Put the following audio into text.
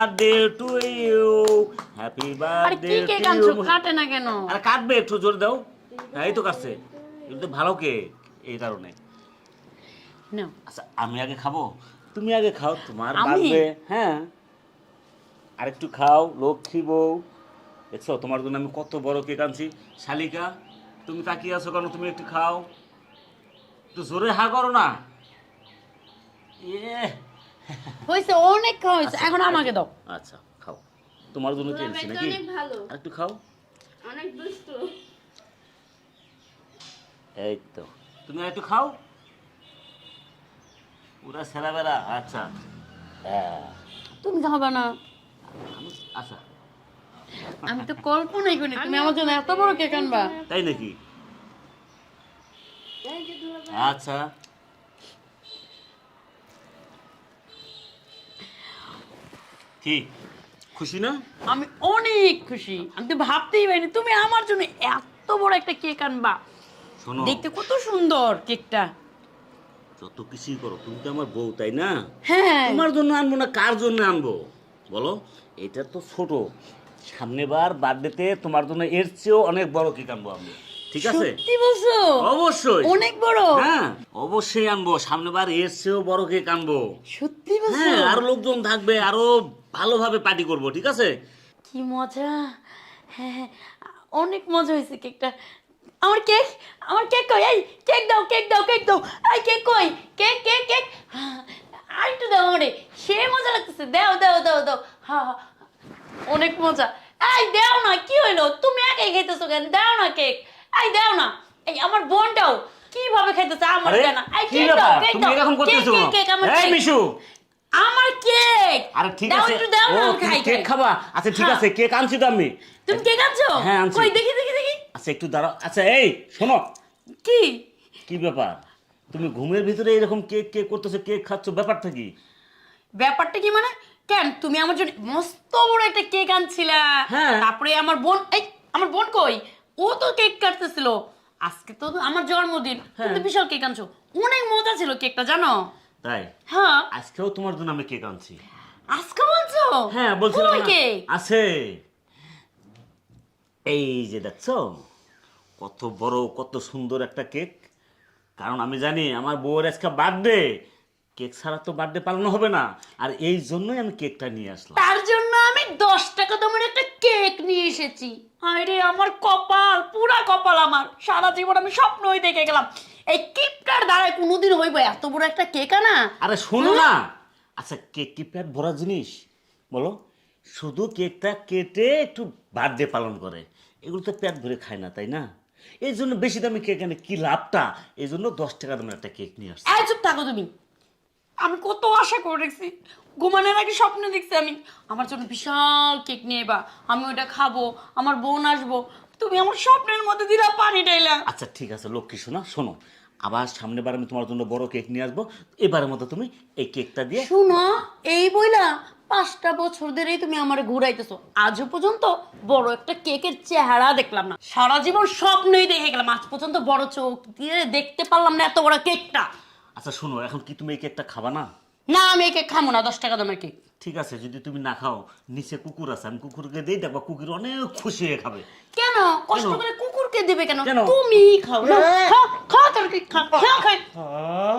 Birthday to you, happy আরে birthday কি cake two আনছো? ইউ। কাটে না কেন? আরে কাটবে, একটু জোর দাও। হ্যাঁ, এই তো কাটছে। এটা তো ভালো কেক, এই কারণে। নাও। আচ্ছা, আমি আগে খাবো? তুমি আগে খাও, তোমার আমি? বার্থডে। হ্যাঁ, আরেকটু খাও, লক্ষ্মী বউ। দেখছো, তোমার জন্য আমি কত বড় কেক আনছি। শালিকা, তুমি তাকিয়ে আছো কেন? তুমি একটু খাও, একটু জোরে হা করো না। ইয়ে, হইছে, অনেক খাওয়া হইছে, আচ্ছা, এখন আমাকে দাও। আচ্ছা খাও, তোমার জন্য চেয়েছি নাকি? অনেক ভালো, একটু খাও। অনেক দুষ্ট। এই তো, তুমি একটু খাও। পুরা সেরা বেড়া। আচ্ছা, হ্যাঁ, তুমি খাবে না? আচ্ছা, আমি তো কল্পনাই করিনি তুমি আমার জন্য এত বড় কেক আনবা। তাই নাকি? এই যে দুলাভাই, আচ্ছা, কি খুশি না? আমি অনেক খুশি। আমি তো ভাবতেই পারিনি তুমি আমার জন্য এত বড় একটা কেক আনবা। শোনো, দেখতে কত সুন্দর কেকটা। যত কিছুই করো, তুমি তো আমার বউ, তাই না? হ্যাঁ, তোমার জন্য আনবো না কার জন্য আনবো বলো? এটা তো ছোট, সামনেবার বার্থডেতে তোমার জন্য এর চেয়েও অনেক বড় কেক আনবো আমি, ঠিক আছে? সত্যি বলছো? অবশ্যই, অনেক বড়? হ্যাঁ অবশ্যই আনবো, সামনেবার এর চেয়েও বড় কেক আনবো। সত্যি বলছো? হ্যাঁ, আরো লোকজন থাকবে, আরো ভালোভাবে পার্টি করবো, ঠিক আছে? কি মজা। হ্যাঁ হ্যাঁ, অনেক মজা হয়েছে কেকটা। আমার কেক, আমার কেক কই? এই কেক দাও, কেক দাও, কেক দাও। এই কেক কই? কেক কেক কেক, আর একটু দাও আমারে। সে মজা লাগতেছে, দাও দাও দাও দাও। হ্যাঁ হ্যাঁ, অনেক মজা। এই দাও না, কি হইলো? তুমি একাই খাইতেছো কেন? দাও না কেক। এই দাও না। এই আমার বোনটাও কিভাবে খাইতেছে আমার আরে কেন? এই কি কেক দাও, ব্যাপার, কেক তুমি দাও। এরকম করতেছো কেক, কেন? কেক, আমার এই কেক। মিশু, আমার কেক। আরে ঠিক দাও, আছে, একটু দাও ও না, আমি তুমি খাই, কেক খাই। খাবা? আচ্ছা ঠিক হ্যাঁ। আছে, কেক আনছি তো আমি। তুমি কেক আনছো? হ্যাঁ, আনছি। কই দেখি দেখি দেখি। আচ্ছা একটু দাঁড়াও। আচ্ছা এই শোনো, কি কি ব্যাপার, তুমি ঘুমের ভিতরে এরকম কেক কেক করতেছো, কেক খাচ্ছ, ব্যাপারটা কি? ব্যাপারটা কি মানে? কেন তুমি আমার জন্য মস্ত বড় একটা কেক আনছিলা? হ্যাঁ। তারপরে আমার বোন, এই আমার বোন কই? ও তো কেক কাটতেছিল। আজকে তো আমার জন্মদিন, তুমি তো বিশাল কেক আনছো। অনেক মজা ছিল কেকটা, জানো? তাই? হ্যাঁ। আজকেও তোমার জন্য আমি কেক আনছি। আজকে বলছো? হ্যাঁ বলছিলাম কই না? কেক? আছে, এই যে দেখছো, কত বড় কত সুন্দর একটা কেক। কারণ আমি জানি আমার বউয়ের আজকে বার্থডে, কেক ছাড়া তো বার্থডে পালন হবে না, আর এই জন্যই আমি কেকটা নিয়ে আসলাম। তার জন্য আমি 10 টাকা দামের একটা কেক নিয়ে এসেছি। আরে আমার কপাল, পুরা কপাল আমার। সারা জীবন আমি স্বপ্নই দেখে গেলাম এই কেকটার দ্বারা কোনোদিন হইব এত বড় একটা কেক আনা। আরে শোনো না, আচ্ছা কেক কি পেট ভরা জিনিস বলো? শুধু কেকটা কেটে একটু বার্থডে পালন করে, এগুলো তো পেট ভরে খায় না, তাই না? এই জন্য বেশি দামি কেক এনে কি লাভটা, এই জন্য 10 টাকা দামের একটা কেক নিয়ে আসছে। এই চুপ থাকো তুমি। আমি কত আশা করে রেখেছি, ঘুমানোর আগে স্বপ্ন দেখছি আমি আমার জন্য বিশাল কেক নিয়ে এবা, আমি ওইটা খাবো, আমার বোন আসবো। তুমি আমার স্বপ্নের মধ্যে দিলা পানি ঢাইলা। আচ্ছা ঠিক আছে লক্ষ্মী শোনা, শোনো, আবার সামনের বার আমি তোমার জন্য বড় কেক নিয়ে আসবো, এবারের মতো তুমি এই কেকটা দিয়ে। শুনো, এই বইলা 5টা বছর ধরেই তুমি আমার ঘুরাইতেছো, আজও পর্যন্ত বড় একটা কেকের চেহারা দেখলাম না। সারা জীবন স্বপ্নই দেখে গেলাম, আজ পর্যন্ত বড় চোখ দিয়ে দেখতে পারলাম না এত বড় কেকটা। আচ্ছা শোনো, এখন কি তুমি এই কেকটা খাবা না? না, আমি এই কেক খাবো না, 10 টাকা দামের কেক। ঠিক আছে, যদি তুমি না খাও, নিচে কুকুর আছে, আমি কুকুরকে দিই, দেখবা কুকুর অনেক খুশি হয়ে খাবে। কেন কষ্ট করে কুকুরকে দেবে কেন? কেন? তুমি খাও না, খাও খাও, তোর কেক খাও, খাও খাও।